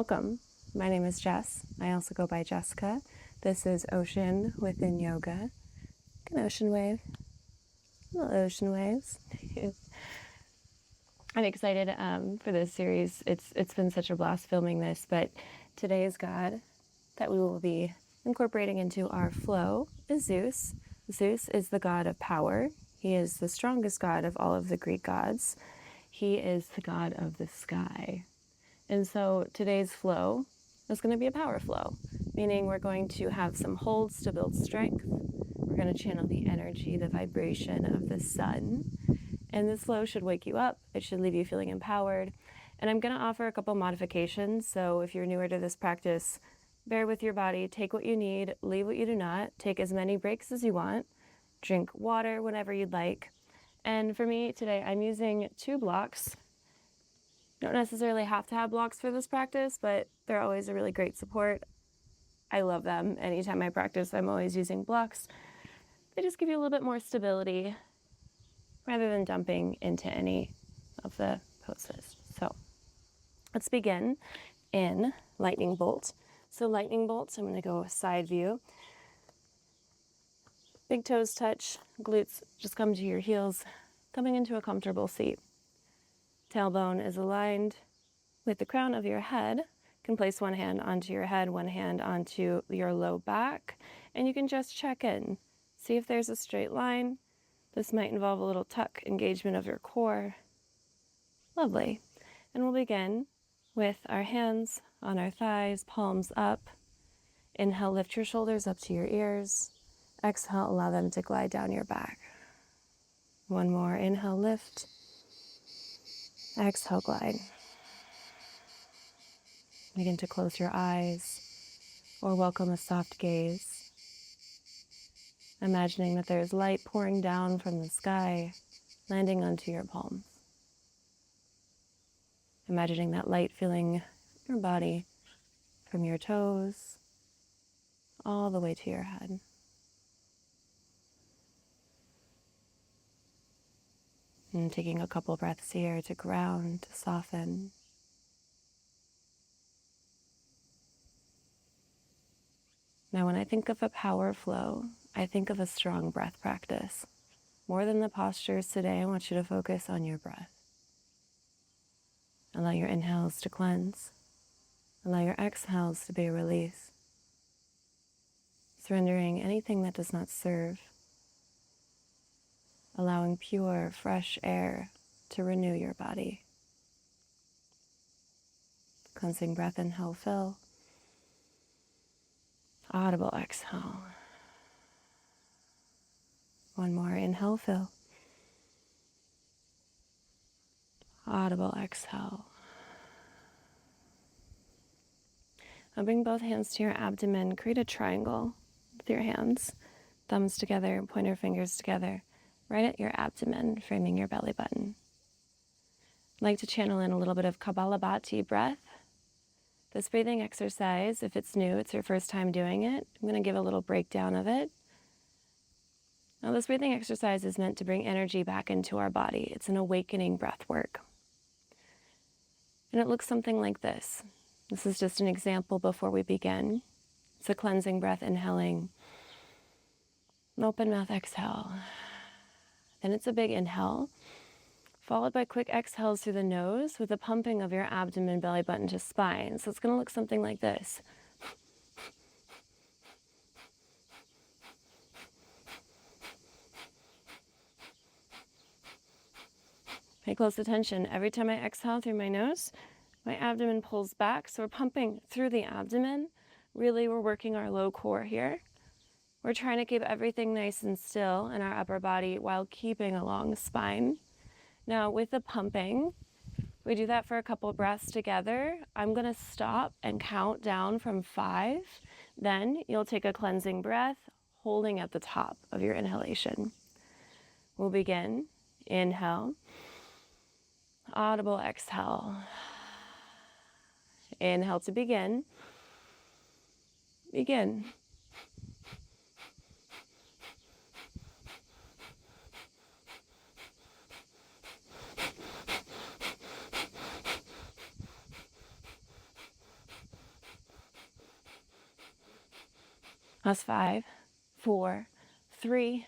Welcome. My name is Jess. I also go by Jessica. This is Ocean Within Yoga. An ocean wave. Little ocean waves. I'm excited for this series. It's been such a blast filming this, but today's god that we will be incorporating into our flow is Zeus. Zeus is the god of power. He is the strongest god of all of the Greek gods. He is the god of the sky. And so today's flow is going to be a power flow, meaning we're going to have some holds to build strength. We're going to channel the energy, the vibration of the sun. And this flow should wake you up. It should leave you feeling empowered. And I'm going to offer a couple modifications. So if you're newer to this practice, bear with your body. Take what you need, leave what you do not. Take as many breaks as you want. Drink water whenever you'd like. And for me today, I'm using 2 blocks. You don't necessarily have to have blocks for this practice, but they're always a really great support. I love them. Anytime I practice, I'm always using blocks. They just give you a little bit more stability rather than dumping into any of the poses. So let's begin in lightning bolt. So lightning bolts, I'm going to go side view. Big toes touch, glutes just come to your heels, coming into a comfortable seat. Tailbone is aligned with the crown of your head. You can place one hand onto your head, one hand onto your low back, and you can just check in. See if there's a straight line. This might involve a little tuck, engagement of your core. Lovely. And we'll begin with our hands on our thighs, palms up. Inhale, lift your shoulders up to your ears. Exhale, allow them to glide down your back. One more. Inhale, lift. Exhale, glide. Begin to close your eyes or welcome a soft gaze. Imagining that there is light pouring down from the sky, landing onto your palms. Imagining that light filling your body from your toes all the way to your head. And taking a couple breaths here to ground, to soften. Now, when I think of a power flow, I think of a strong breath practice. More than the postures today, I want you to focus on your breath. Allow your inhales to cleanse. Allow your exhales to be a release. Surrendering anything that does not serve. Allowing pure, fresh air to renew your body. Cleansing breath, inhale, fill. Audible exhale. One more, inhale, fill. Audible exhale. Now bring both hands to your abdomen. Create a triangle with your hands. Thumbs together, pointer fingers together. Right at your abdomen, framing your belly button. I'd like to channel in a little bit of Kapalabhati breath. This breathing exercise, if it's new, it's your first time doing it, I'm going to give a little breakdown of it. Now, this breathing exercise is meant to bring energy back into our body. It's an awakening breath work. And it looks something like this. This is just an example before we begin. It's a cleansing breath, inhaling. An open mouth exhale. Then it's a big inhale, followed by quick exhales through the nose with a pumping of your abdomen, belly button to spine. So it's going to look something like this. Pay close attention. Every time I exhale through my nose, my abdomen pulls back. So we're pumping through the abdomen. Really, we're working our low core here. We're trying to keep everything nice and still in our upper body while keeping a long spine. Now, with the pumping, we do that for a couple breaths together. I'm going to stop and count down from 5. Then you'll take a cleansing breath, holding at the top of your inhalation. We'll begin. Inhale. Audible exhale. Inhale to begin. Begin. Last 5, 4, 3,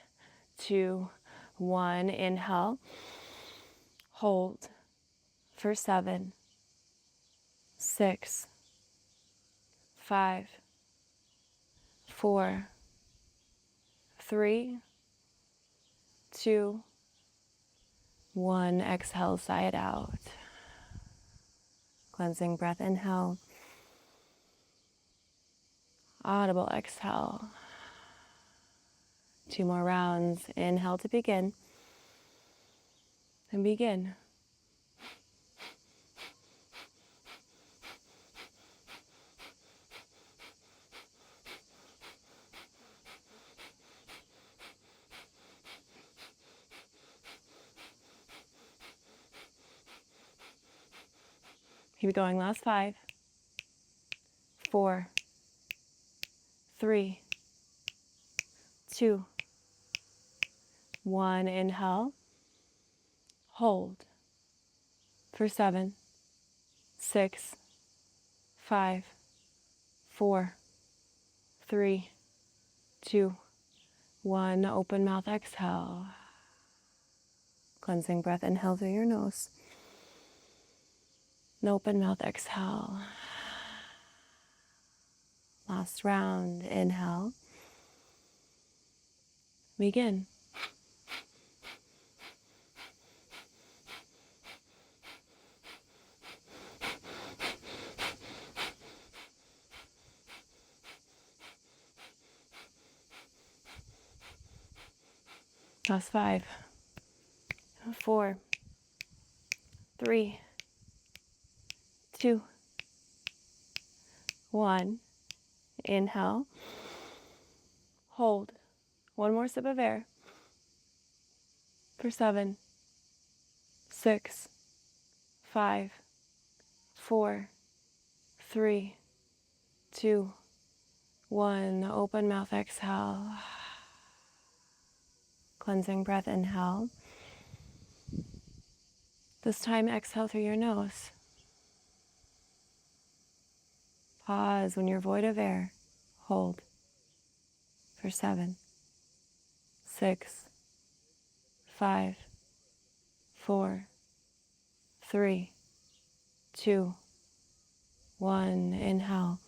2, 1. Inhale. Hold for 7, 6, 5, 4, 3, 2, 1. Exhale, sigh it out. Cleansing breath, inhale. Audible exhale. 2 more rounds. Inhale to begin. And begin. Keep going. Last 5, 4, 3, 2, 1. Inhale. Hold for 7, 6, 5, 4, 3, 2, 1. Open mouth, exhale. Cleansing breath, inhale through your nose. And open mouth, exhale. Last round, inhale. Begin. Last 5, 4, 3, 2, 1. Inhale. Hold. One more sip of air. For 7, 6, 5, 4, 3, 2, 1. Open mouth, exhale. Cleansing breath, inhale. This time, exhale through your nose. Pause when you're void of air. Hold for 7, 6, 5, 4, 3, 2, 1. Inhale.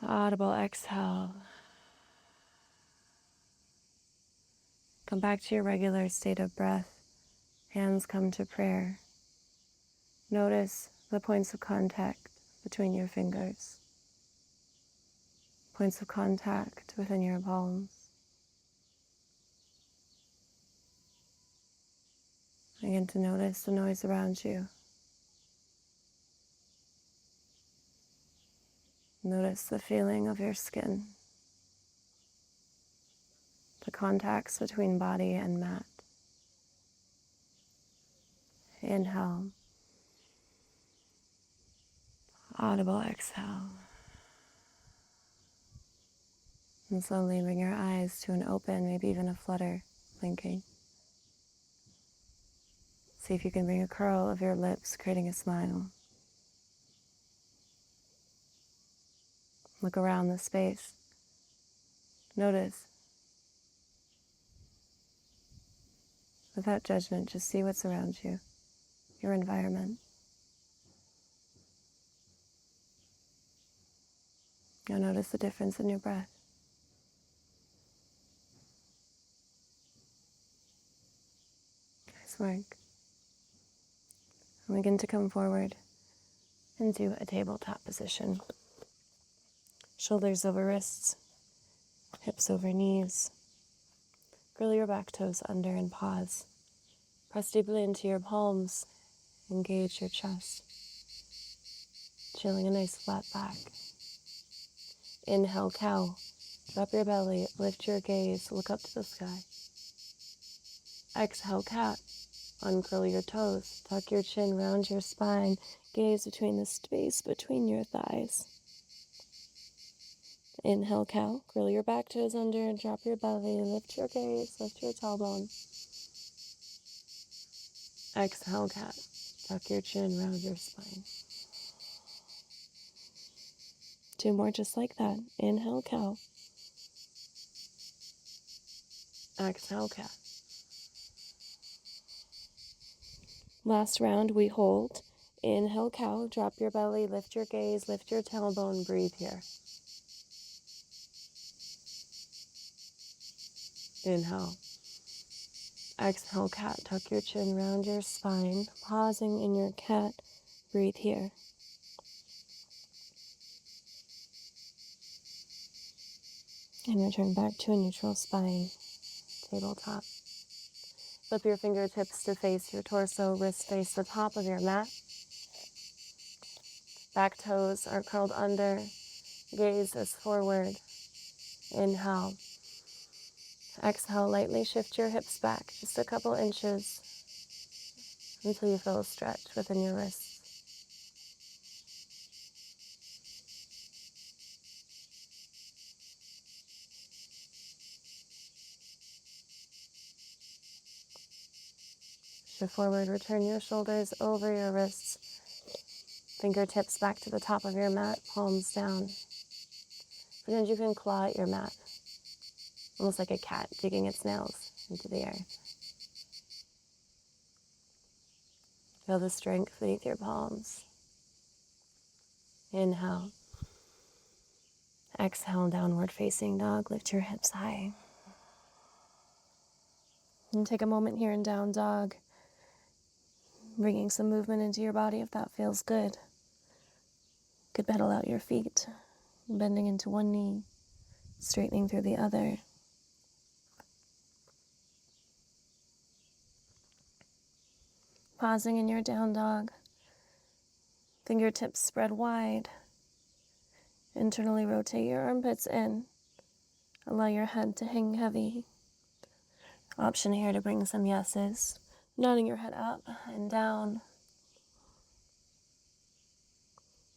Audible exhale. Come back to your regular state of breath. Hands come to prayer. Notice the points of contact between your fingers. Points of contact within your palms. Begin to notice the noise around you. Notice the feeling of your skin. The contacts between body and mat. Inhale. Audible exhale. And slowly bring your eyes to an open, maybe even a flutter, blinking. See if you can bring a curl of your lips, creating a smile. Look around the space. Notice. Without judgment, just see what's around you, your environment. You'll notice the difference in your breath. Nice work. And begin to come forward into a tabletop position. Shoulders over wrists, hips over knees. Curl your back toes under and pause. Press deeply into your palms. Engage your chest. Chilling a nice flat back. Inhale, cow. Drop your belly, lift your gaze, look up to the sky. Exhale, cat. Uncurl your toes, tuck your chin, round your spine, gaze between the space between your thighs. Inhale, cow. Curl your back toes under and drop your belly, lift your gaze, lift your tailbone. Exhale, cat. Tuck your chin, round your spine. 2 more just like that. Inhale, cow. Exhale, cat. Last round, we hold. Inhale, cow. Drop your belly, lift your gaze, lift your tailbone, breathe here. Inhale. Exhale, cat. Tuck your chin, round your spine. Pausing in your cat, breathe here. And return back to a neutral spine, tabletop. Flip your fingertips to face your torso, wrists face the top of your mat. Back toes are curled under, gaze is forward. Inhale. Exhale, lightly shift your hips back just a couple inches until you feel a stretch within your wrists. Shift forward, return your shoulders over your wrists. Fingertips back to the top of your mat, palms down. Sometimes you can claw at your mat, almost like a cat digging its nails into the earth. Feel the strength beneath your palms. Inhale. Exhale, downward facing dog. Lift your hips high. And take a moment here in down dog, bringing some movement into your body if that feels good. Could pedal out your feet, bending into one knee, straightening through the other. Pausing in your down dog, fingertips spread wide. Internally rotate your armpits in. Allow your head to hang heavy. Option here to bring some yeses, nodding your head up and down.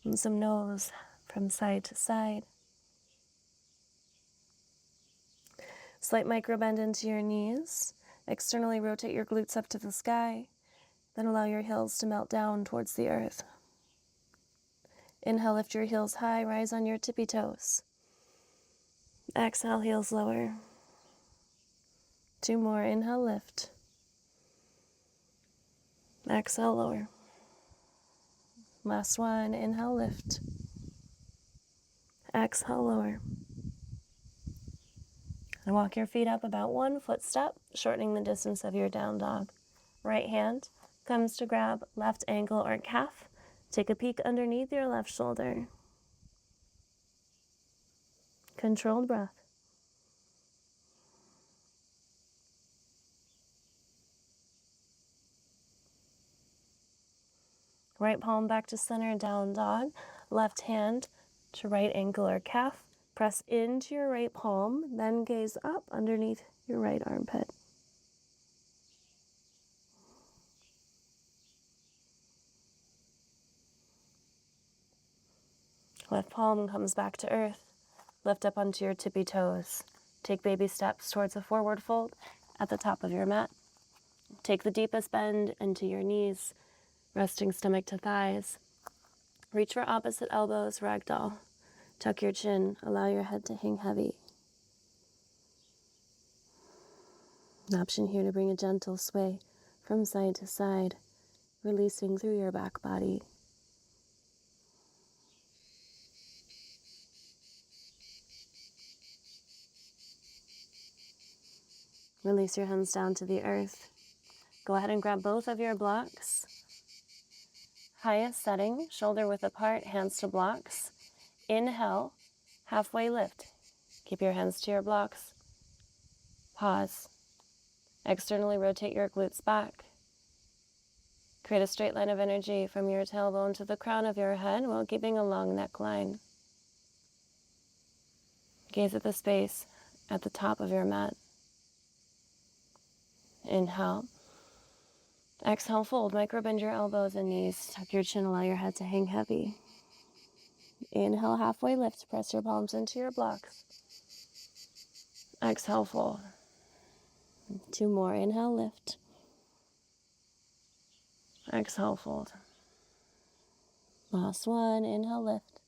And some no's from side to side. Slight micro bend into your knees. Externally rotate your glutes up to the sky. Then allow your heels to melt down towards the earth. Inhale, lift your heels high, rise on your tippy toes. Exhale, heels lower. 2 more, inhale, lift. Exhale, lower. Last one, inhale, lift. Exhale, lower. And walk your feet up about 1 footstep, shortening the distance of your down dog. Right hand comes to grab left ankle or calf. Take a peek underneath your left shoulder. Controlled breath. Right palm back to center, down dog. Left hand to right ankle or calf. Press into your right palm, then gaze up underneath your right armpit. Left palm comes back to earth. Lift up onto your tippy toes. Take baby steps towards a forward fold at the top of your mat. Take the deepest bend into your knees, resting stomach to thighs. Reach for opposite elbows, ragdoll. Tuck your chin, allow your head to hang heavy. An option here to bring a gentle sway from side to side, releasing through your back body. Release your hands down to the earth. Go ahead and grab both of your blocks. Highest setting, shoulder width apart, hands to blocks. Inhale, halfway lift. Keep your hands to your blocks. Pause. Externally rotate your glutes back. Create a straight line of energy from your tailbone to the crown of your head while keeping a long neckline. Gaze at the space at the top of your mat. Inhale. Exhale, fold. Microbend your elbows and knees. Tuck your chin, allow your head to hang heavy. Inhale, halfway lift. Press your palms into your blocks. Exhale, fold. 2 more. Inhale, lift. Exhale, fold. Last one. Inhale, lift.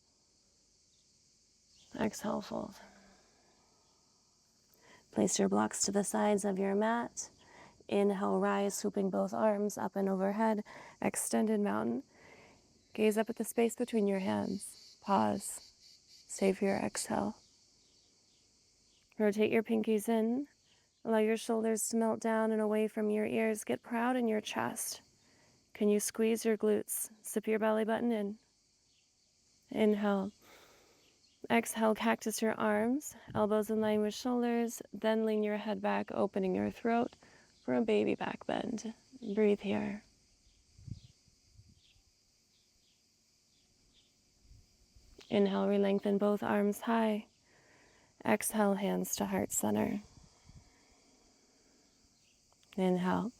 Exhale, fold. Place your blocks to the sides of your mat. Inhale, rise, swooping both arms up and overhead. Extended mountain. Gaze up at the space between your hands. Pause. Stay for your exhale. Rotate your pinkies in. Allow your shoulders to melt down and away from your ears. Get proud in your chest. Can you squeeze your glutes? Zip your belly button in. Inhale. Exhale, cactus your arms, elbows in line with shoulders, then lean your head back, opening your throat for a baby back bend. Breathe here. Inhale, re-lengthen both arms high. Exhale, hands to heart center. Inhale.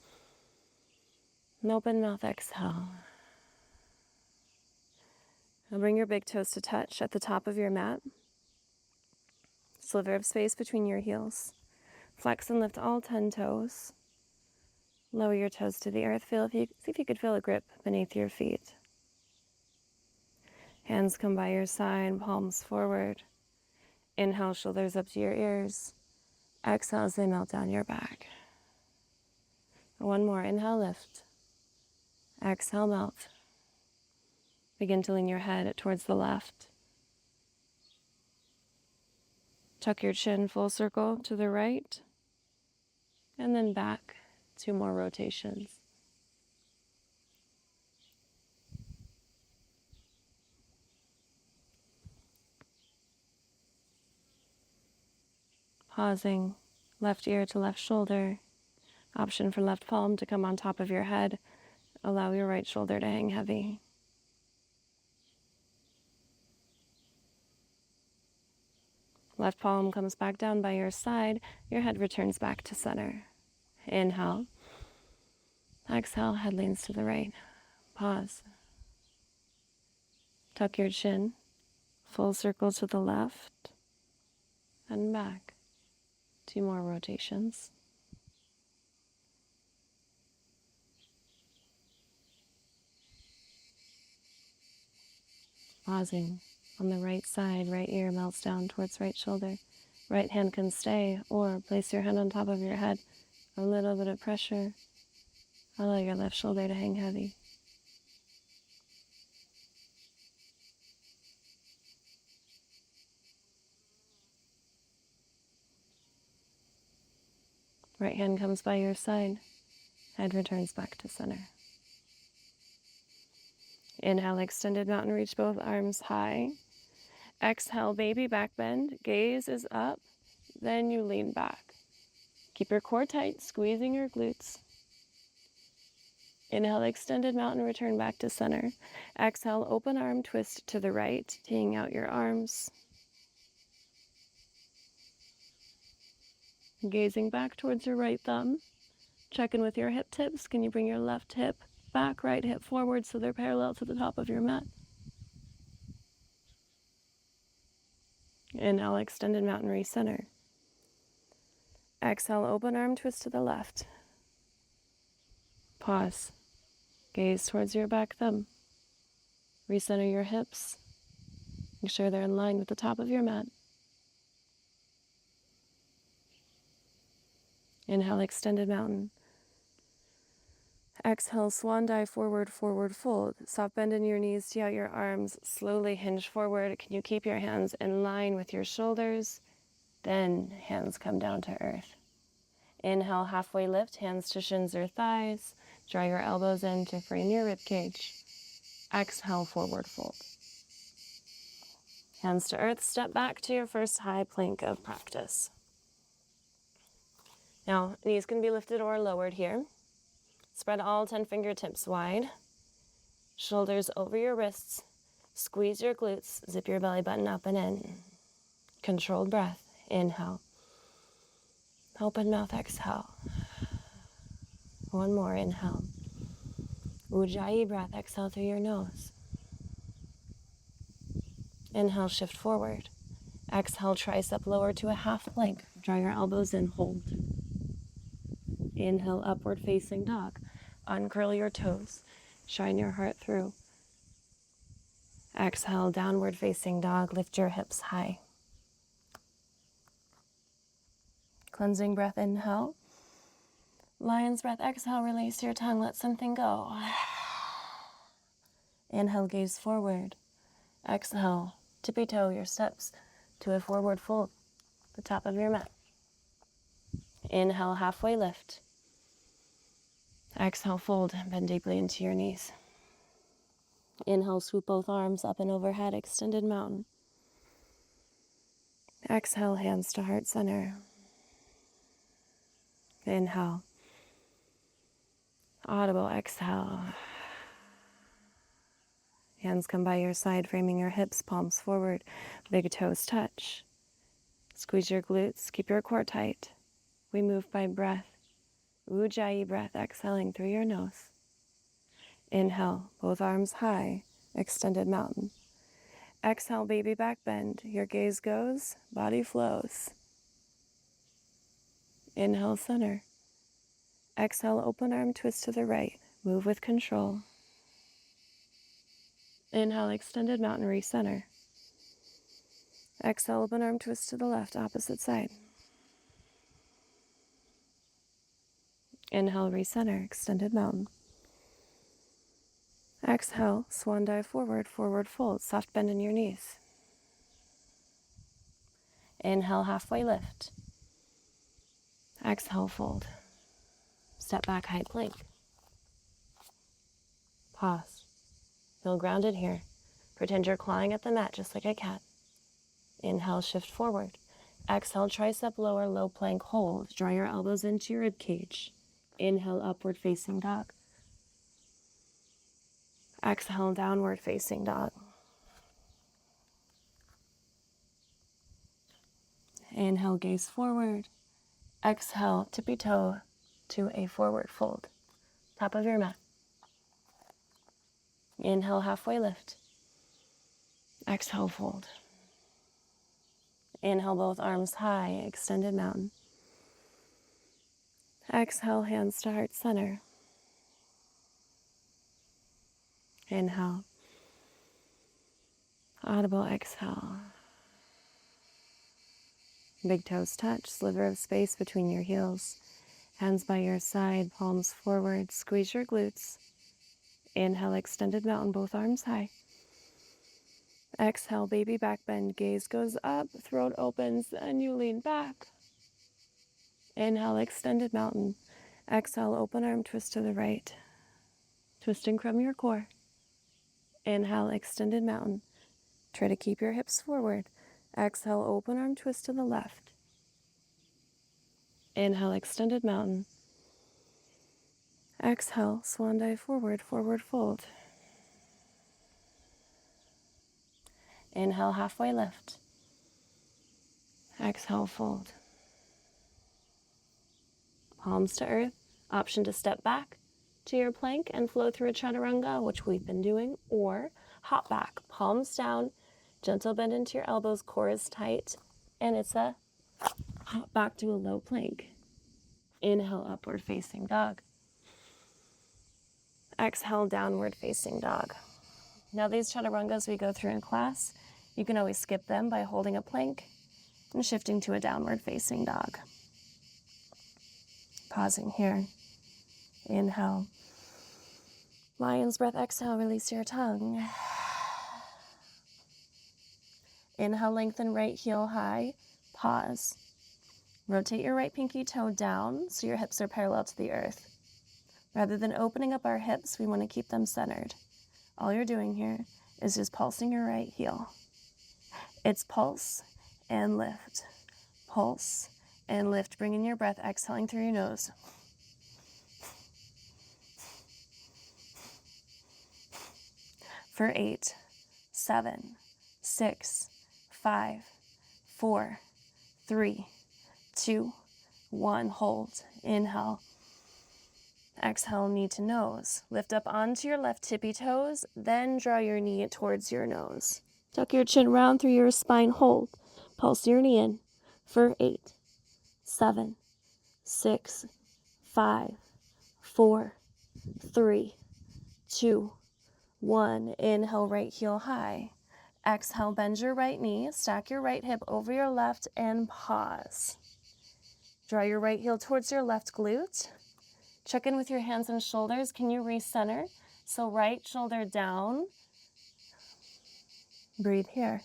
And open mouth, exhale. Now bring your big toes to touch at the top of your mat. Sliver of space between your heels. Flex and lift all 10 toes. Lower your toes to the earth. See if you could feel a grip beneath your feet. Hands come by your side, palms forward. Inhale, shoulders up to your ears. Exhale as they melt down your back. One more. Inhale, lift. Exhale, melt. Begin to lean your head towards the left. Tuck your chin full circle to the right. And then back. 2 more rotations. Pausing, left ear to left shoulder. Option for left palm to come on top of your head. Allow your right shoulder to hang heavy. Left palm comes back down by your side. Your head returns back to center. Inhale. Exhale, head leans to the right. Pause. Tuck your chin. Full circle to the left. And back. 2 more rotations. Pausing. On the right side, right ear melts down towards right shoulder. Right hand can stay, or place your hand on top of your head. A little bit of pressure. Allow your left shoulder to hang heavy. Right hand comes by your side. Head returns back to center. Inhale, extended mountain, reach both arms high. Exhale, baby back bend. Gaze is up. Then you lean back. Keep your core tight, squeezing your glutes. Inhale, extended mountain, return back to center. Exhale, open arm twist to the right, teeing out your arms. Gazing back towards your right thumb. Check in with your hip tips. Can you bring your left hip back, right hip forward so they're parallel to the top of your mat? Inhale, extended mountain, recenter. Exhale, open arm twist to the left. Pause. Gaze towards your back thumb. Recenter your hips. Make sure they're in line with the top of your mat. Inhale, extended mountain. Exhale, swan dive, forward, forward fold. Soft bend in your knees, tee out your arms, slowly hinge forward. Can you keep your hands in line with your shoulders? Then hands come down to earth. Inhale, halfway lift, hands to shins or thighs. Draw your elbows in to frame your rib cage. Exhale, forward fold. Hands to earth, step back to your first high plank of practice. Now, knees can be lifted or lowered here. Spread all 10 fingertips wide. Shoulders over your wrists. Squeeze your glutes. Zip your belly button up and in. Controlled breath. Inhale. Open mouth, exhale. One more, inhale. Ujjayi breath, exhale through your nose. Inhale, shift forward. Exhale, tricep lower to a half plank. Draw your elbows in, hold. Inhale, upward facing dog. Uncurl your toes. Shine your heart through. Exhale, downward facing dog. Lift your hips high. Cleansing breath, inhale. Lion's breath, exhale, release your tongue, let something go. Inhale, gaze forward. Exhale, tippy toe your steps to a forward fold, the top of your mat. Inhale, halfway lift. Exhale, fold, bend deeply into your knees. Inhale, swoop both arms up and overhead, extended mountain. Exhale, hands to heart center. Inhale. Audible exhale. Hands come by your side, framing your hips, palms forward, big toes touch. Squeeze your glutes, keep your core tight. We move by breath. Ujjayi breath, exhaling through your nose. Inhale, both arms high, extended mountain. Exhale, baby back bend. Your gaze goes, body flows. Inhale, center. Exhale, open arm twist to the right. Move with control. Inhale, extended mountain, recenter. Exhale, open arm twist to the left, opposite side. Inhale, recenter, extended mountain. Exhale, swan dive forward, forward fold, soft bend in your knees. Inhale, halfway lift. Exhale, fold. Step back, high plank. Pause. Feel grounded here. Pretend you're clawing at the mat just like a cat. Inhale, shift forward. Exhale, tricep lower, low plank hold. Draw your elbows into your rib cage. Inhale, upward facing dog. Exhale, downward facing dog. Inhale, gaze forward. Exhale, tippy toe to a forward fold. Top of your mat. Inhale, halfway lift. Exhale, fold. Inhale, both arms high, extended mountain. Exhale, hands to heart center. Inhale. Audible exhale. Big toes touch, sliver of space between your heels. Hands by your side, palms forward, squeeze your glutes. Inhale, extended mountain, both arms high. Exhale, baby back bend, gaze goes up, throat opens, and you lean back. Inhale, extended mountain. Exhale, open arm twist to the right. Twisting from your core. Inhale, extended mountain. Try to keep your hips forward. Exhale, open arm twist to the left. Inhale, extended mountain. Exhale, swan dive forward, forward fold. Inhale, halfway lift. Exhale, fold. Palms to earth. Option to step back to your plank and flow through a chaturanga, which we've been doing, or hop back, palms down, gentle bend into your elbows, core is tight, and it's a hop back to a low plank. Inhale, upward facing dog. Exhale, downward facing dog. Now these chaturangas we go through in class, you can always skip them by holding a plank and shifting to a downward facing dog. Pausing here. Inhale. Lion's breath, exhale, release your tongue. Inhale, lengthen right heel high. Pause. Rotate your right pinky toe down so your hips are parallel to the earth. Rather than opening up our hips, we want to keep them centered. All you're doing here is just pulsing your right heel. It's pulse and lift. Pulse and lift. Bring in your breath, exhaling through your nose. For 8, 7, 6, 5, 4, 3, 2, 1. Hold. Inhale. Exhale, knee to nose. Lift up onto your left tippy toes, then draw your knee towards your nose. Tuck your chin round through your spine. Hold. Pulse your knee in. For 8, 7, 6, 5, 4, 3, 2, 1. Inhale, right heel high. Exhale, bend your right knee, stack your right hip over your left, and pause. Draw your right heel towards your left glute. Check in with your hands and shoulders. Can you recenter? So right shoulder down. Breathe here.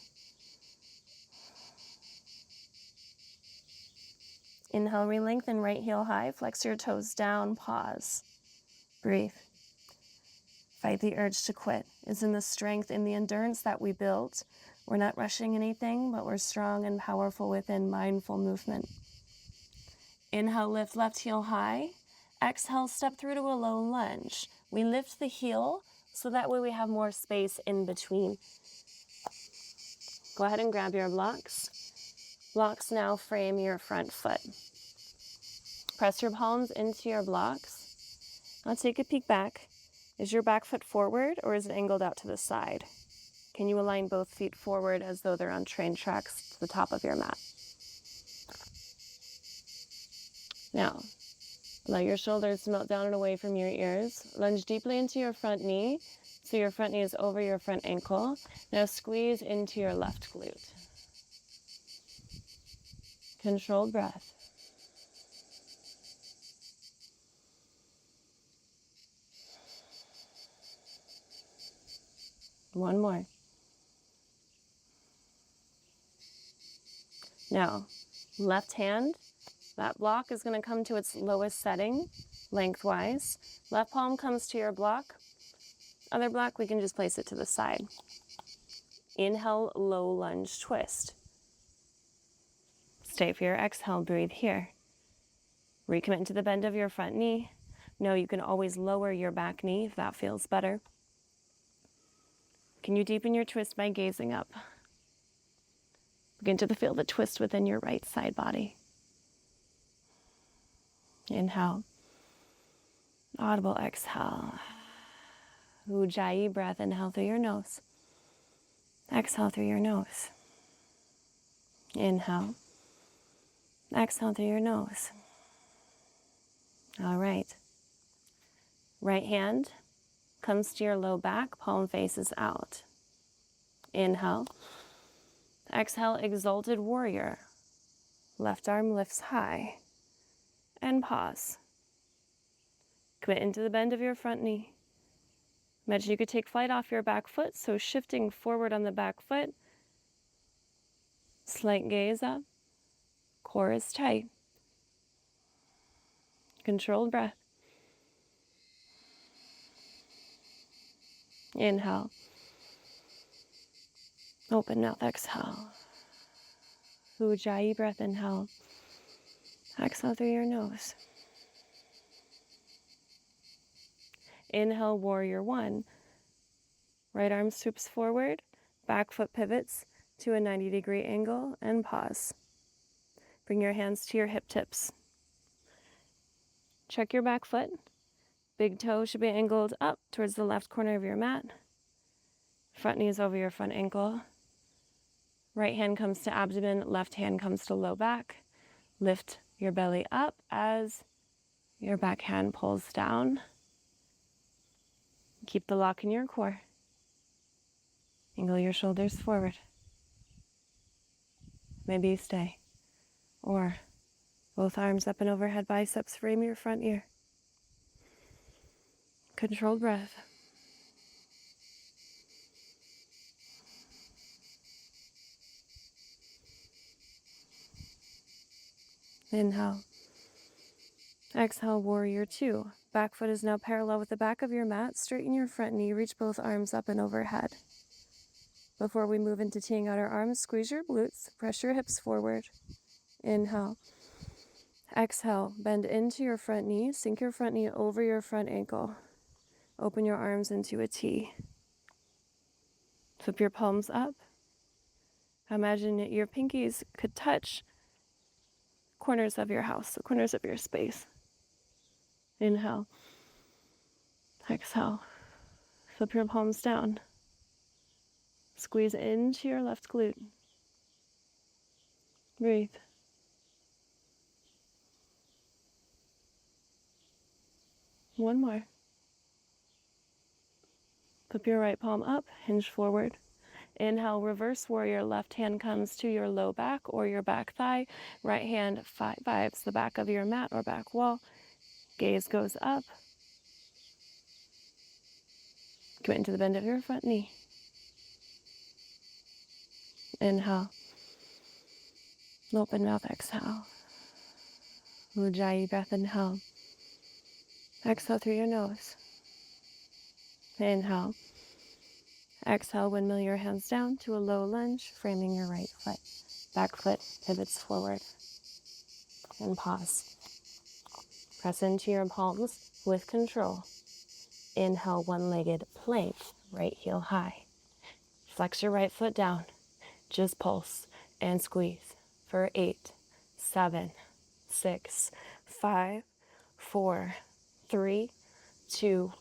Inhale, re-lengthen, right heel high. Flex your toes down, pause. Breathe. Fight the urge to quit. It's in the strength, in the endurance that we built. We're not rushing anything, but we're strong and powerful within mindful movement. Inhale, lift left heel high. Exhale, step through to a low lunge. We lift the heel so that way we have more space in between. Go ahead and grab your blocks. Blocks now frame your front foot. Press your palms into your blocks. Now take a peek back. Is your back foot forward or is it angled out to the side? Can you align both feet forward as though they're on train tracks to the top of your mat? Now, allow your shoulders to melt down and away from your ears. Lunge deeply into your front knee, so your front knee is over your front ankle. Now squeeze into your left glute. Controlled breath. One more. Now, left hand, that block is going to come to its lowest setting, lengthwise. Left palm comes to your block. Other block, we can just place it to the side. Inhale, low lunge twist. Stay for your exhale, breathe here. Recommit into the bend of your front knee. Know you can always lower your back knee if that feels better. Can you deepen your twist by gazing up? Begin to feel the twist within your right side body. Inhale. Audible exhale. Ujjayi breath. Inhale through your nose. Exhale through your nose. Inhale. Exhale through your nose. All right. Right hand comes to your low back, palm faces out. Inhale. Exhale, exalted warrior. Left arm lifts high. And pause. Commit into the bend of your front knee. Imagine you could take flight off your back foot, so shifting forward on the back foot. Slight gaze up. Core is tight. Controlled breath. Inhale. Open mouth, exhale. Ujjayi breath, inhale. Exhale through your nose. Inhale, warrior one. Right arm swoops forward, back foot pivots to a 90-degree angle, and pause. Bring your hands to your hip tips. Check your back foot. Big toe should be angled up towards the left corner of your mat. Front knee is over your front ankle. Right hand comes to abdomen, left hand comes to low back. Lift your belly up as your back hand pulls down. Keep the lock in your core. Angle your shoulders forward. Maybe you stay. Or both arms up and overhead, biceps frame your front ear. Controlled breath. Inhale. Exhale, warrior two. Back foot is now parallel with the back of your mat. Straighten your front knee, reach both arms up and overhead. Before we move into teeing out our arms, squeeze your glutes, press your hips forward. Inhale. Exhale, bend into your front knee, sink your front knee over your front ankle. Open your arms into a T. Flip your palms up. Imagine that your pinkies could touch corners of your house, the corners of your space. Inhale. Exhale. Flip your palms down. Squeeze into your left glute. Breathe. One more. Flip your right palm up, hinge forward. Inhale, reverse warrior. Left hand comes to your low back or your back thigh. Right hand vibes the back of your mat or back wall. Gaze goes up. Commit into the bend of your front knee. Inhale. Open mouth, exhale. Ujjayi breath, inhale. Exhale through your nose. Inhale. Exhale, windmill your hands down to a low lunge, framing your right foot. Back foot pivots forward. And pause. Press into your palms with control. Inhale, one-legged plank, right heel high. Flex your right foot down. Just pulse and squeeze for 8, 7, 6, 5, 4, 3, 2,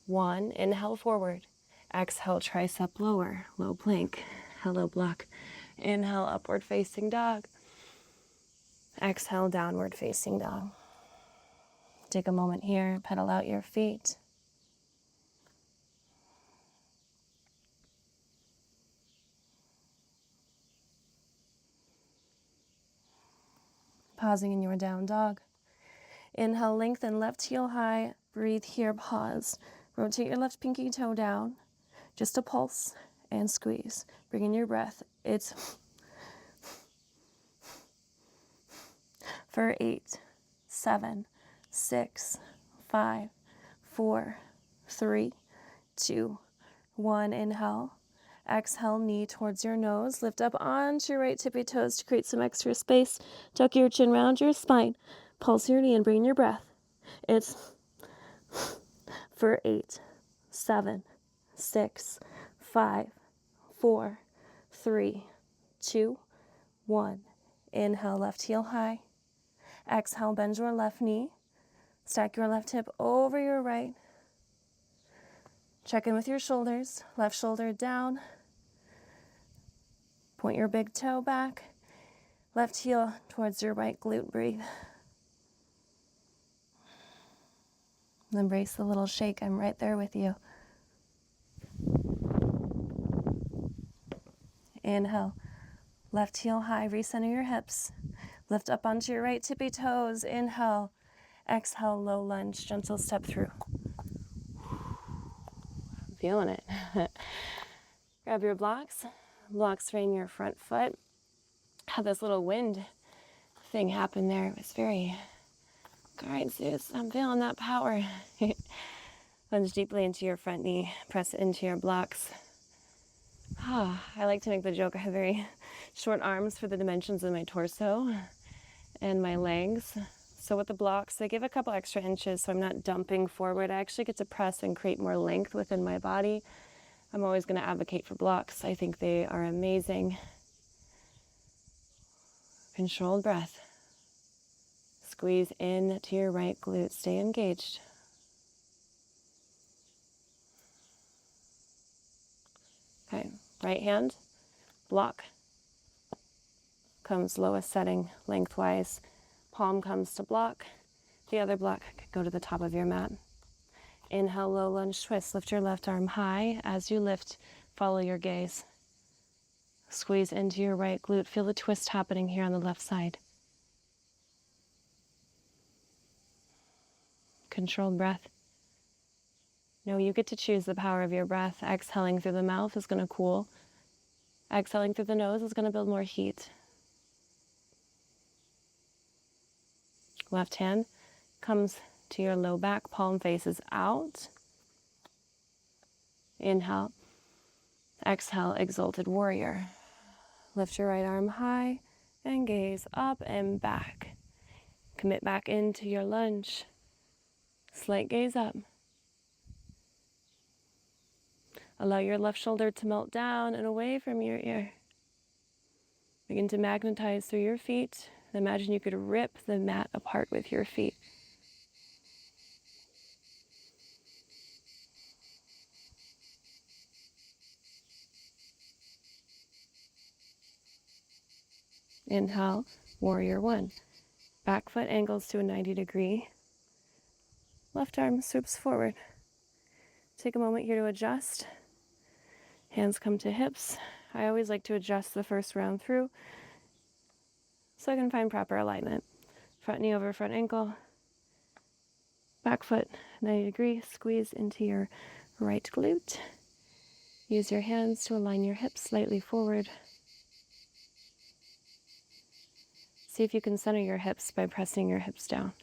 1. Inhale forward. Exhale, tricep lower, low plank, hello block. Inhale, upward facing dog. Exhale, downward facing dog. Take a moment here, pedal out your feet. Pausing in your down dog. Inhale, lengthen left heel high. Breathe here, pause. Rotate your left pinky toe down. Just a pulse and squeeze. Bring in your breath. It's for 8, 7, 6, 5, 4, 3, 2, 1. Inhale. Exhale, knee towards your nose. Lift up onto your right tippy toes to create some extra space. Tuck your chin round your spine. Pulse your knee and bring in your breath. It's for 8, 7, 6, 5, 4, 3, 2, 1. Inhale, left heel high. Exhale, bend your left knee. Stack your left hip over your right. Check in with your shoulders. Left shoulder down. Point your big toe back. Left heel towards your right glute. Breathe. Embrace the little shake. I'm right there with you. Inhale. Left heel high. Recenter your hips. Lift up onto your right tippy toes. Inhale. Exhale, low lunge. Gentle step through. Feeling it. Grab your blocks. Blocks frame your front foot. Have this little wind thing happen there. It was very, all right, Zeus, I'm feeling that power. Lunge deeply into your front knee. Press into your blocks. I like to make the joke I have very short arms for the dimensions of my torso and my legs. So with the blocks, I give a couple extra inches so I'm not dumping forward. I actually get to press and create more length within my body. I'm always going to advocate for blocks. I think they are amazing. Controlled breath. Squeeze in to your right glute. Stay engaged. Okay, right hand, block. Comes lowest setting lengthwise. Palm comes to block. The other block could go to the top of your mat. Inhale, low lunge twist. Lift your left arm high. As you lift, follow your gaze. Squeeze into your right glute. Feel the twist happening here on the left side. Controlled breath. No, you get to choose the power of your breath. Exhaling through the mouth is going to cool. Exhaling through the nose is going to build more heat. Left hand comes to your low back, palm faces out. Inhale. Exhale, exalted warrior. Lift your right arm high and gaze up and back. Commit back into your lunge. Slight gaze up. Allow your left shoulder to melt down and away from your ear. Begin to magnetize through your feet. Imagine you could rip the mat apart with your feet. Inhale, warrior one. Back foot angles to a 90-degree. Left arm swoops forward. Take a moment here to adjust. Hands come to hips. I always like to adjust the first round through so I can find proper alignment. Front knee over front ankle, back foot 90 degrees, squeeze into your right glute. Use your hands to align your hips slightly forward. See if you can center your hips by pressing your hips down.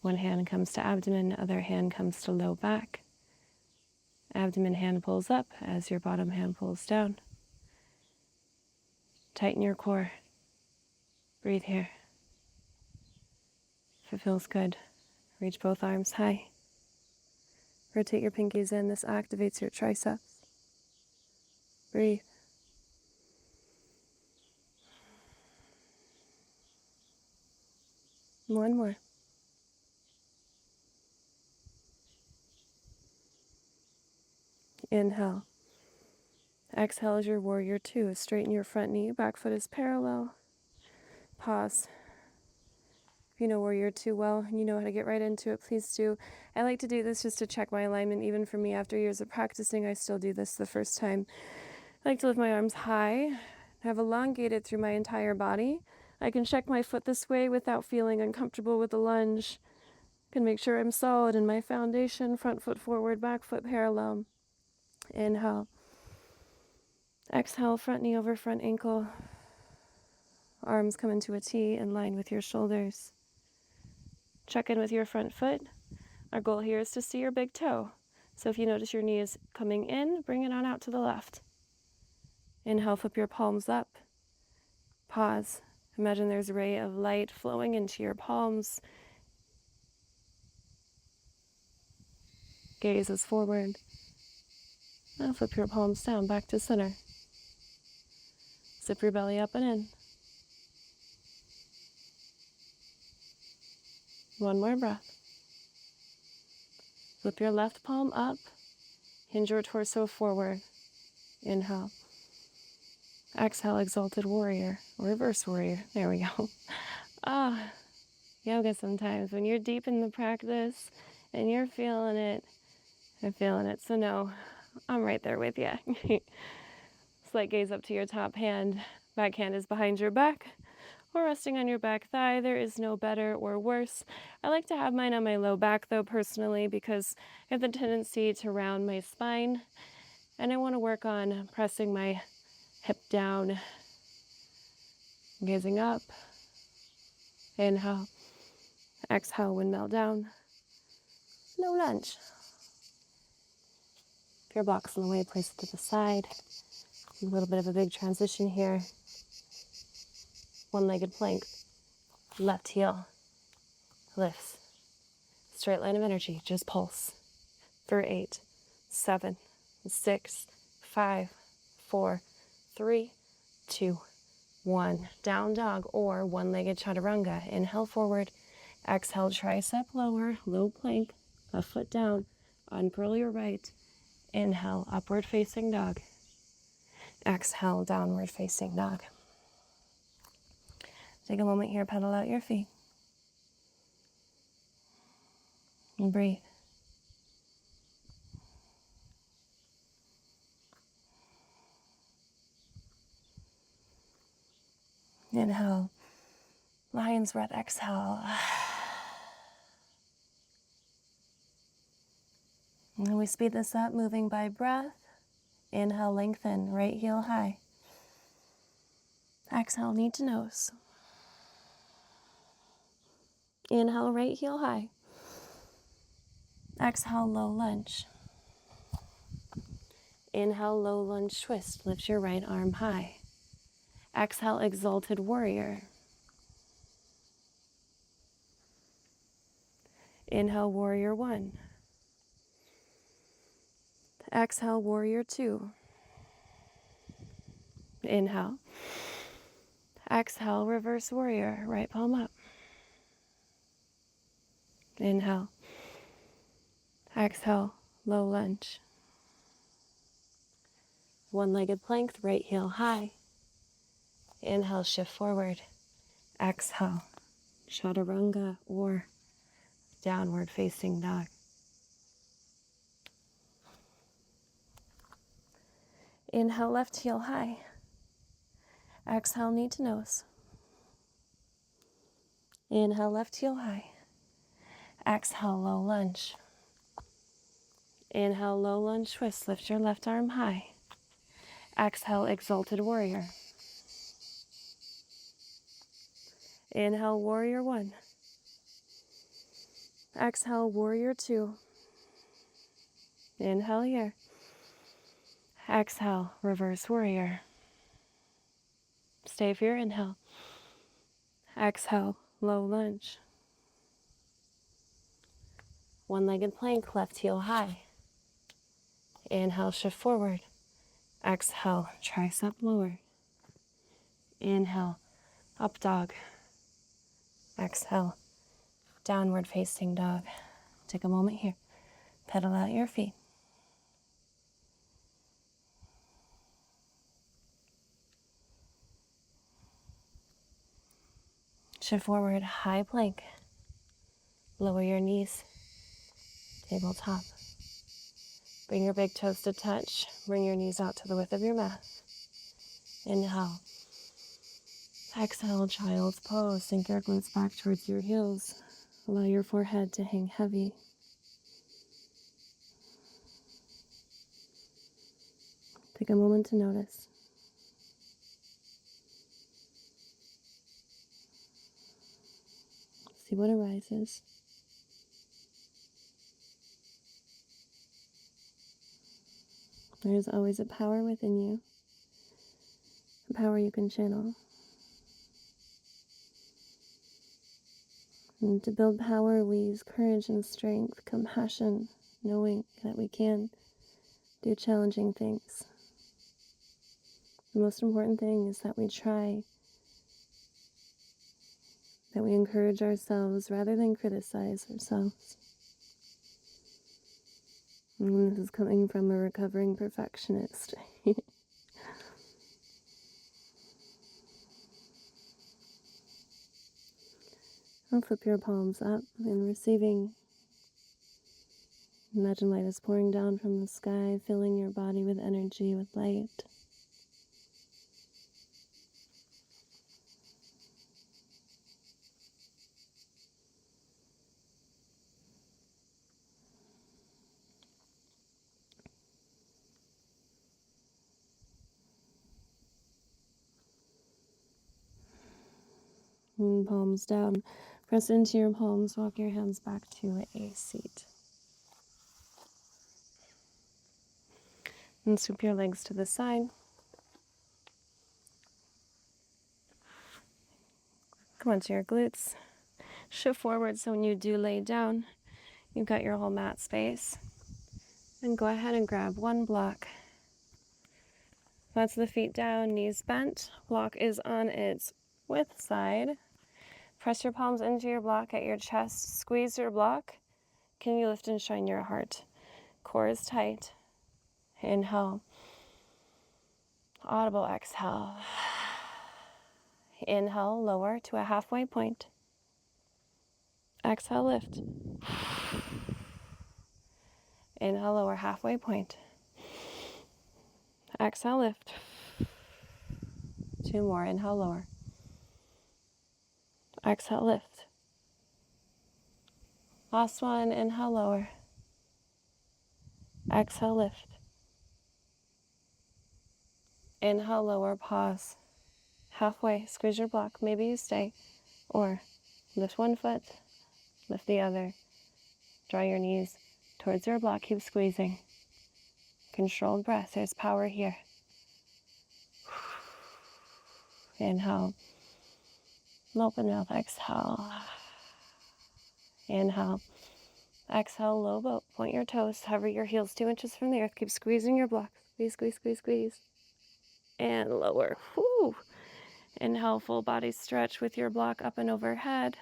One hand comes to abdomen, other hand comes to low back. Abdomen hand pulls up as your bottom hand pulls down. Tighten your core. Breathe here. If it feels good, reach both arms high. Rotate your pinkies in. This activates your triceps. Breathe. One more. Inhale. Exhale as your warrior two. Straighten your front knee. Back foot is parallel. Pause. If you know warrior two well and you know how to get right into it, please do. I like to do this just to check my alignment. Even for me, after years of practicing, I still do this the first time. I like to lift my arms high, have elongated through my entire body. I can check my foot this way without feeling uncomfortable with the lunge. Can make sure I'm solid in my foundation. Front foot forward, back foot parallel. Inhale. Exhale, front knee over front ankle. Arms come into a T in line with your shoulders. Check in with your front foot. Our goal here is to see your big toe. So if you notice your knee is coming in, bring it on out to the left. Inhale, flip your palms up. Pause. Imagine there's a ray of light flowing into your palms. Gaze is forward. Now flip your palms down, back to center. Zip your belly up and in. One more breath. Flip your left palm up. Hinge your torso forward. Inhale. Exhale, exalted warrior, or reverse warrior. There we go. Yoga sometimes, when you're deep in the practice and you're feeling it, I'm feeling it. So no, I'm right there with you. Slight gaze up to your top hand. Back hand is behind your back or resting on your back thigh. There is no better or worse. I like to have mine on my low back though, personally, because I have the tendency to round my spine and I want to work on pressing my hip down, gazing up. Inhale. Exhale, windmill down. Low lunge. If your block's in the way, place it to the side. A little bit of a big transition here. One-legged plank. Left heel lifts. Straight line of energy, just pulse. For 8, 7, 6, 5, 4, 3, 2, 1. Down dog or one-legged chaturanga. Inhale forward. Exhale, tricep lower, low plank, left foot down. Uncurl your right. Inhale, upward facing dog. Exhale, downward facing dog. Take a moment here, pedal out your feet. And breathe. Inhale. Lion's breath, exhale. And we speed this up, moving by breath. Inhale, lengthen, right heel high. Exhale, knee to nose. Inhale, right heel high. Exhale, low lunge. Inhale, low lunge twist. Lift your right arm high. Exhale, exalted warrior. Inhale, warrior one. Exhale, warrior two. Inhale. Exhale, reverse warrior. Right palm up. Inhale. Exhale, low lunge. One-legged plank, right heel high. Inhale, shift forward. Exhale, chaturanga or downward facing dog. Inhale, left heel high. Exhale, knee to nose. Inhale, left heel high. Exhale, low lunge. Inhale, low lunge twist. Lift your left arm high. Exhale, exalted warrior. Inhale, warrior one. Exhale, warrior two. Inhale here. Exhale, reverse warrior. Stay for your inhale. Exhale, low lunge. One-legged plank, left heel high. Inhale, shift forward. Exhale, tricep lower. Inhale, up dog. Exhale, downward facing dog. Take a moment here. Pedal out your feet. Shift forward, high plank. Lower your knees. Tabletop. Bring your big toes to touch. Bring your knees out to the width of your mat. Inhale. Exhale, child's pose. Sink your glutes back towards your heels. Allow your forehead to hang heavy. Take a moment to notice. See what arises. There is always a power within you, a power you can channel. And to build power, we use courage and strength, compassion, knowing that we can do challenging things. The most important thing is that we try, that we encourage ourselves rather than criticize ourselves. And this is coming from a recovering perfectionist. I'll flip your palms up and receiving. Imagine light is pouring down from the sky, filling your body with energy, with light. And palms down. Press into your palms. Walk your hands back to a seat. And swoop your legs to the side. Come onto your glutes. Shift forward so when you do lay down, you've got your whole mat space. And go ahead and grab one block. That's the feet down, knees bent. Block is on its width side. Press your palms into your block at your chest. Squeeze your block. Can you lift and shine your heart? Core is tight. Inhale. Audible exhale. Inhale, lower to a halfway point. Exhale, lift. Inhale, lower, halfway point. Exhale, lift. Two more. Inhale, lower. Exhale, lift. Last one. Inhale, lower. Exhale, lift. Inhale, lower, pause. Halfway, squeeze your block. Maybe you stay. Or lift one foot, lift the other. Draw your knees towards your block. Keep squeezing. Controlled breath. There's power here. Inhale. Open mouth. Exhale. Inhale. Exhale, low boat. Point your toes. Hover your heels 2 inches from the earth. Keep squeezing your block. Squeeze, squeeze, squeeze, squeeze. And lower. Whew. Inhale, full body stretch with your block up and overhead.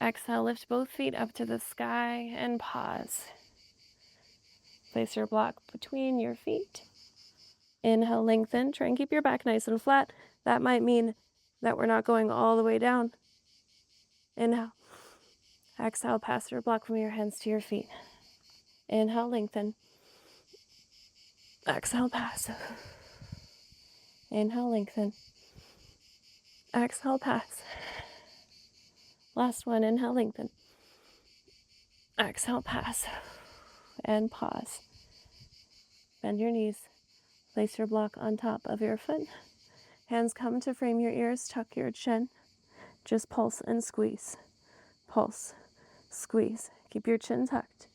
Exhale, lift both feet up to the sky and pause. Place your block between your feet. Inhale, lengthen. Try and keep your back nice and flat. That might mean that we're not going all the way down. Inhale. Exhale, pass your block from your hands to your feet. Inhale, lengthen. Exhale, pass. Inhale, lengthen. Exhale, pass. Last one, inhale, lengthen. Exhale, pass. And pause. Bend your knees. Place your block on top of your foot. Hands come to frame your ears. Tuck your chin. Just pulse and squeeze. Pulse, squeeze. Keep your chin tucked.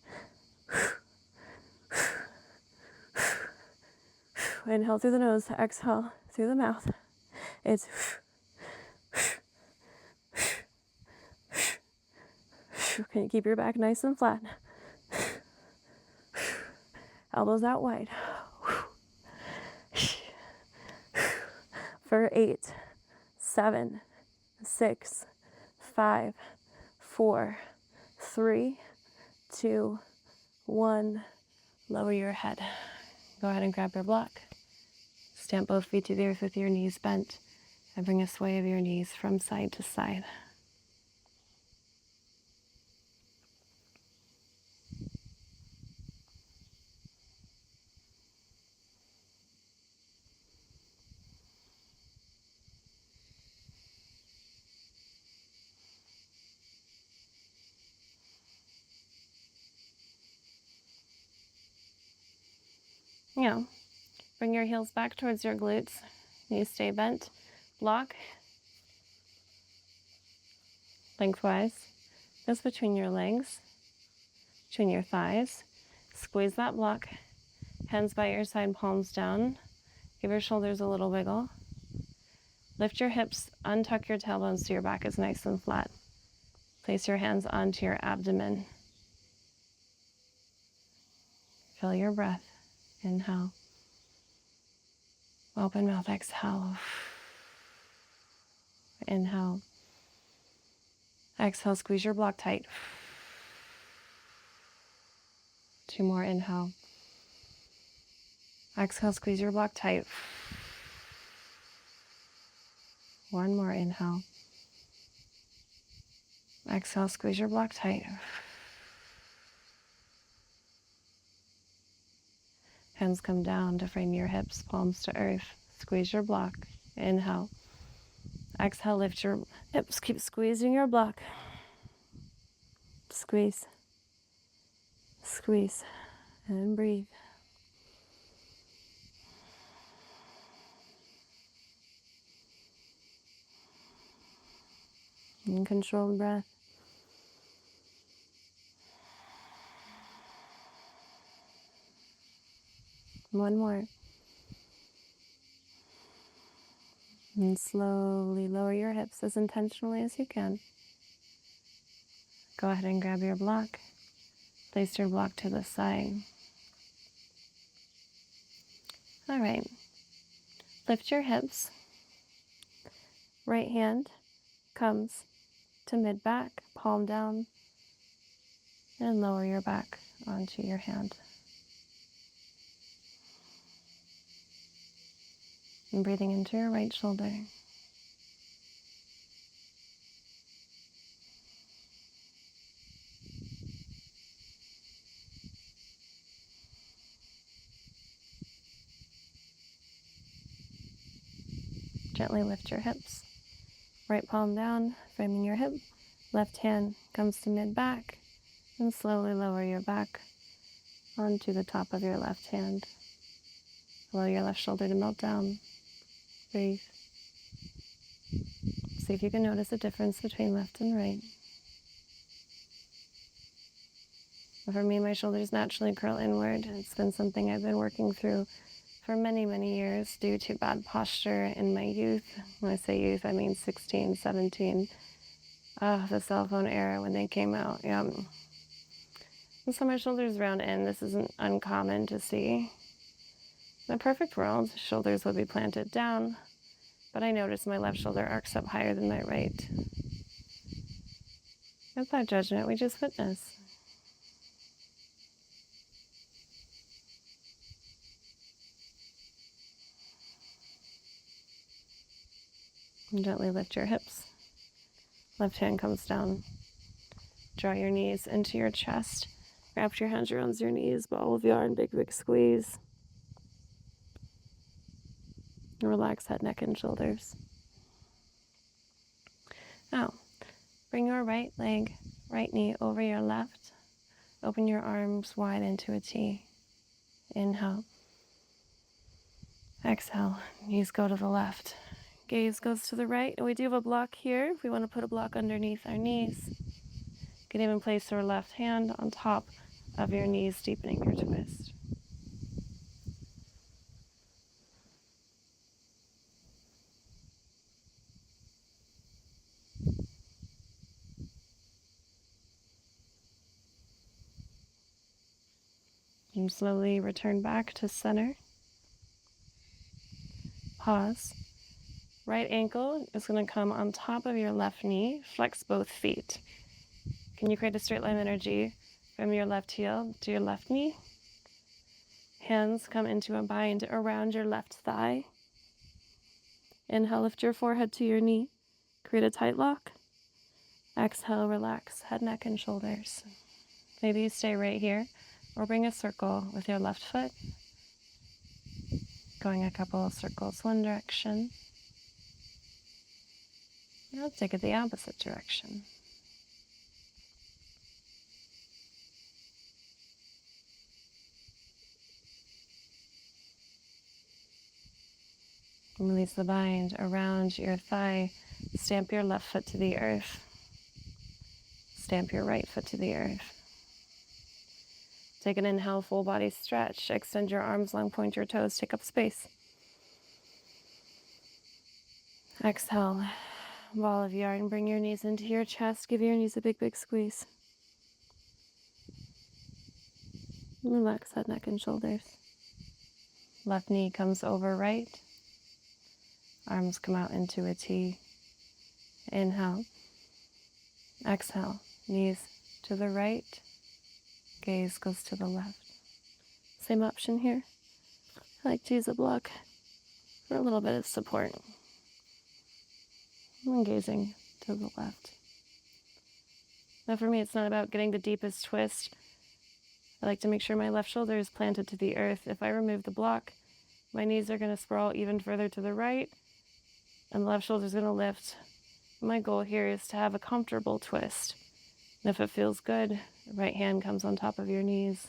Inhale through the nose. Exhale through the mouth. It's can you keep your back nice and flat? Elbows out wide. For 8, 7, 6, 5, 4, 3, 2, 1. Lower your head. Go ahead and grab your block. Stamp both feet to the earth with your knees bent and bring a sway of your knees from side to side. Yeah. Bring your heels back towards your glutes. Knees stay bent. Block lengthwise. Just between your legs, between your thighs. Squeeze that block. Hands by your side, palms down. Give your shoulders a little wiggle. Lift your hips, untuck your tailbones so your back is nice and flat. Place your hands onto your abdomen. Feel your breath. Inhale. Open mouth, exhale. Inhale. Exhale, squeeze your block tight. 2 more, inhale. Exhale, squeeze your block tight. 1 more, inhale. Exhale, squeeze your block tight. Hands come down to frame your hips, palms to earth. Squeeze your block. Inhale. Exhale, lift your hips. Keep squeezing your block. Squeeze. Squeeze. And breathe. And controlled breath. One more. And slowly lower your hips as intentionally as you can. Go ahead and grab your block. Place your block to the side. All right. Lift your hips. Right hand comes to mid-back, palm down, and lower your back onto your hand. And breathing into your right shoulder. Gently lift your hips. Right palm down, framing your hip. Left hand comes to mid-back, and slowly lower your back onto the top of your left hand. Allow your left shoulder to melt down. Breathe. See if you can notice a difference between left and right. For me, my shoulders naturally curl inward. It's been something I've been working through for many, many years due to bad posture in my youth. When I say youth, I mean 16, 17. The cell phone era when they came out. Yeah. And so my shoulders round in. This isn't uncommon to see. In a perfect world, shoulders would be planted down, but I notice my left shoulder arcs up higher than my right. Without judgment, we just witness. And gently lift your hips. Left hand comes down. Draw your knees into your chest. Wrap your hands around your knees, ball of yarn, big, big squeeze. Relax head, neck, and shoulders. Now, bring your right leg, right knee over your left. Open your arms wide into a T. Inhale. Exhale. Knees go to the left. Gaze goes to the right. And we do have a block here. If we want to put a block underneath our knees, you can even place your left hand on top of your knees, deepening your twist. And slowly return back to center. Pause. Right ankle is going to come on top of your left knee. Flex both feet. Can you create a straight line energy from your left heel to your left knee? Hands come into a bind around your left thigh. Inhale, lift your forehead to your knee. Create a tight lock. Exhale, relax head, neck, and shoulders. Maybe you stay right here or bring a circle with your left foot. Going a couple of circles one direction. Now take it the opposite direction. Release the bind around your thigh. Stamp your left foot to the earth. Stamp your right foot to the earth. Take an inhale, full body stretch. Extend your arms long, point your toes, take up space. Exhale, ball of yarn. Bring your knees into your chest. Give your knees a big, big squeeze. Relax head, neck, and shoulders. Left knee comes over right. Arms come out into a T. Inhale. Exhale. Knees to the right. Gaze goes to the left. Same option here. I like to use a block for a little bit of support. And gazing to the left. Now for me, it's not about getting the deepest twist. I like to make sure my left shoulder is planted to the earth. If I remove the block, my knees are going to sprawl even further to the right, and the left shoulder is going to lift. My goal here is to have a comfortable twist. And if it feels good, the right hand comes on top of your knees.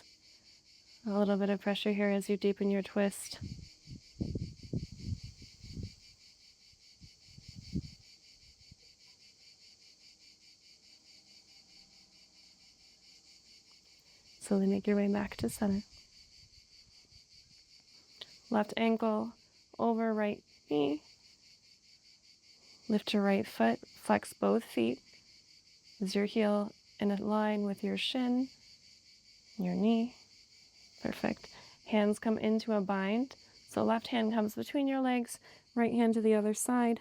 A little bit of pressure here as you deepen your twist. Slowly make your way back to center. Left ankle over right knee. Lift your right foot, flex both feet. Is your heel in a line with your shin, your knee? Perfect. Hands come into a bind. So left hand comes between your legs, right hand to the other side.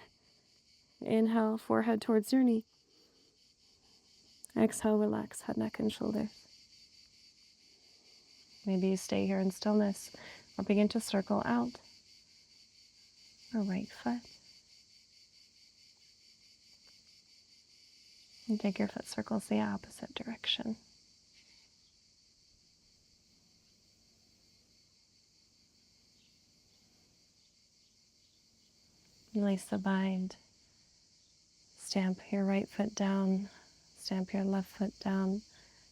Inhale, forehead towards your knee. Exhale, relax head, neck, and shoulders. Maybe you stay here in stillness or begin to circle out. Or right foot. And take your foot circles the opposite direction. Release the bind. Stamp your right foot down. Stamp your left foot down.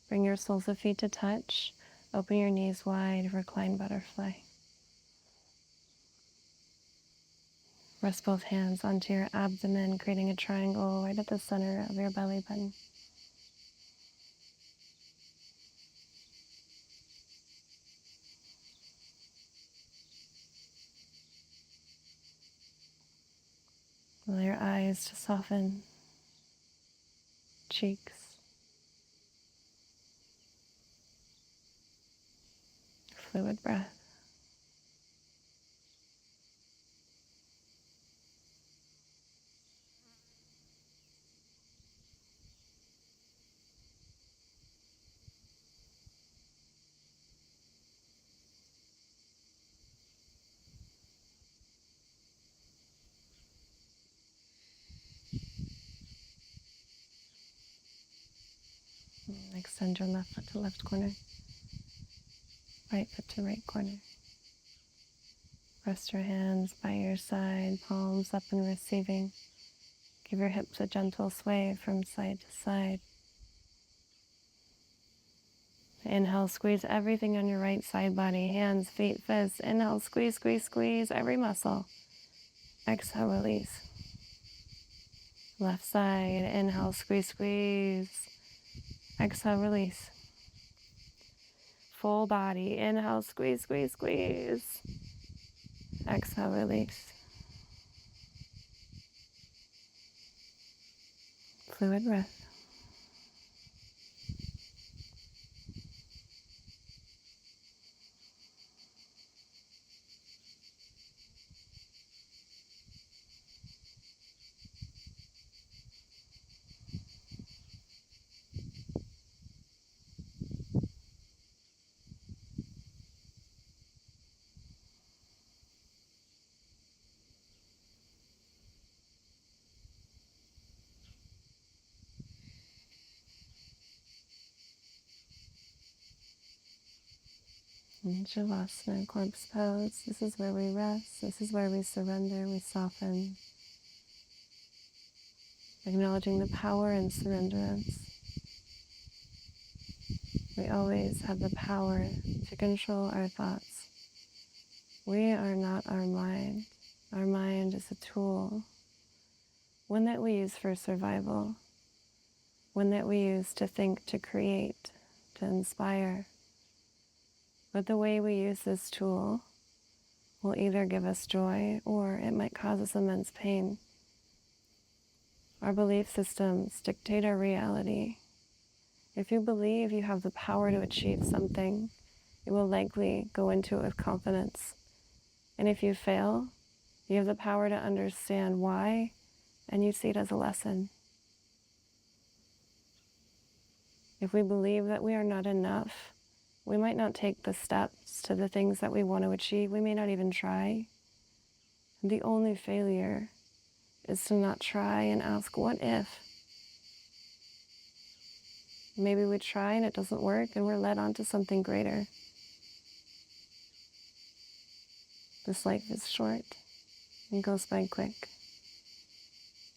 Bring your soles of feet to touch. Open your knees wide, recline butterfly. Rest both hands onto your abdomen, creating a triangle right at the center of your belly button. Allow your eyes to soften, cheeks. Fluid breath. Extend your left foot to left corner, right foot to right corner. Rest your hands by your side, palms up and receiving. Give your hips a gentle sway from side to side. Inhale, squeeze everything on your right side body, hands, feet, fists. Inhale, squeeze, squeeze, squeeze every muscle. Exhale, release. Left side, inhale, squeeze, squeeze. Exhale, release. Full body, inhale, squeeze, squeeze, squeeze. Exhale, release. Fluid breath. Shavasana, corpse pose. This is where we rest. This is where we surrender, we soften. Acknowledging the power and surrenderance. We always have the power to control our thoughts. We are not our mind. Our mind is a tool, one that we use for survival, one that we use to think, to create, to inspire. But the way we use this tool will either give us joy or it might cause us immense pain. Our belief systems dictate our reality. If you believe you have the power to achieve something, you will likely go into it with confidence. And if you fail, you have the power to understand why, and you see it as a lesson. If we believe that we are not enough, we might not take the steps to the things that we want to achieve. We may not even try. The only failure is to not try and ask, what if? Maybe we try and it doesn't work and we're led on to something greater. This life is short and goes by quick.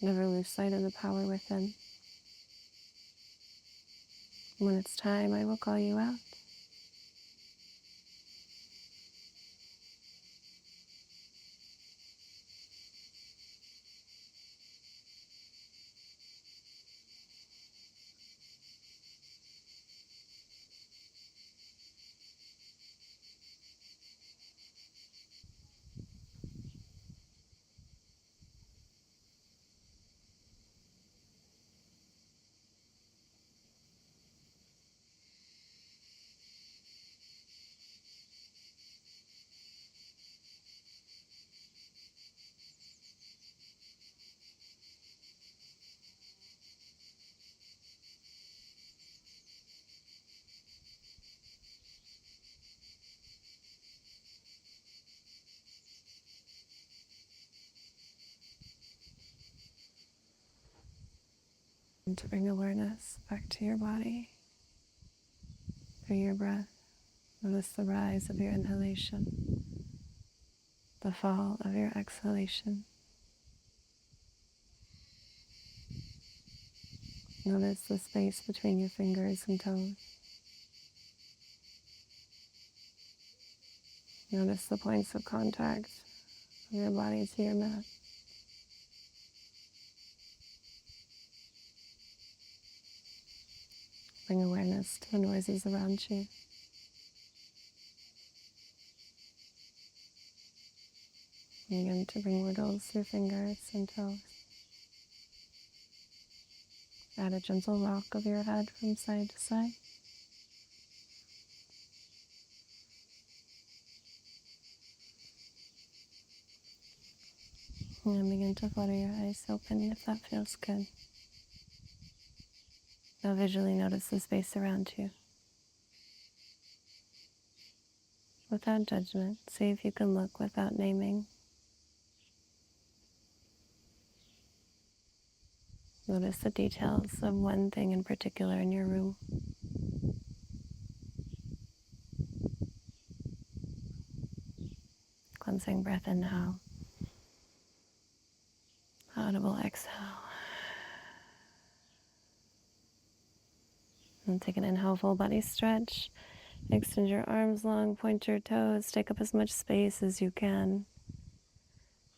Never lose sight of the power within. When it's time, I will call you out. And to bring awareness back to your body through your breath. Notice the rise of your inhalation, the fall of your exhalation. Notice the space between your fingers and toes. Notice the points of contact of your body to your mat. Bring awareness to the noises around you. Begin to bring wiggles through fingers and toes. Add a gentle rock of your head from side to side. And begin to flutter your eyes open if that feels good. Now visually notice the space around you. Without judgment, see if you can look without naming. Notice the details of one thing in particular in your room. Cleansing breath inhale. Audible exhale. And take an inhale, full body stretch. Extend your arms long, point your toes, take up as much space as you can.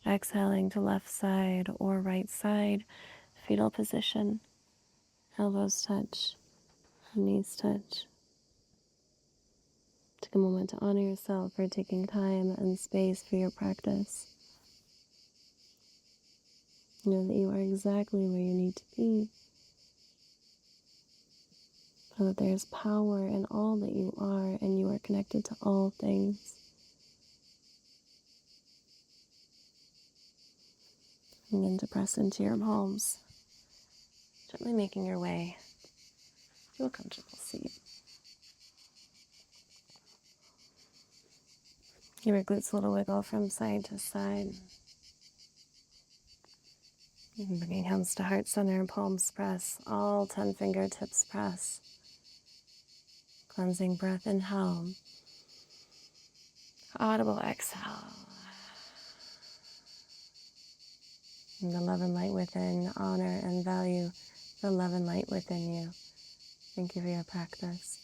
Exhaling to left side or right side, fetal position. Elbows touch, knees touch. Take a moment to honor yourself for taking time and space for your practice. Know that you are exactly where you need to be. Know that there is power in all that you are, and you are connected to all things. Begin to press into your palms, gently making your way to a comfortable seat. Give your glutes a little wiggle from side to side. And bringing hands to heart center, palms press, all 10 fingertips press. Cleansing breath, inhale. Audible exhale. And the love and light within, honor and value the love and light within you. Thank you for your practice.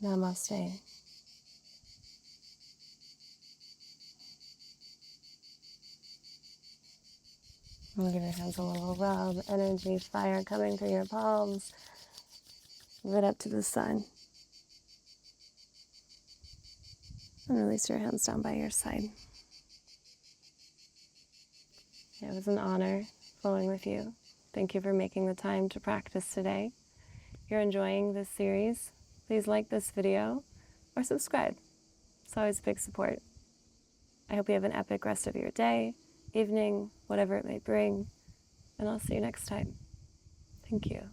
Namaste. And give your hands a little rub, energy, fire coming through your palms. Move it up to the sun. And release your hands down by your side. It was an honor flowing with you. Thank you for making the time to practice today. If you're enjoying this series, please like this video or subscribe. It's always a big support. I hope you have an epic rest of your day, evening, whatever it may bring, and I'll see you next time. Thank you.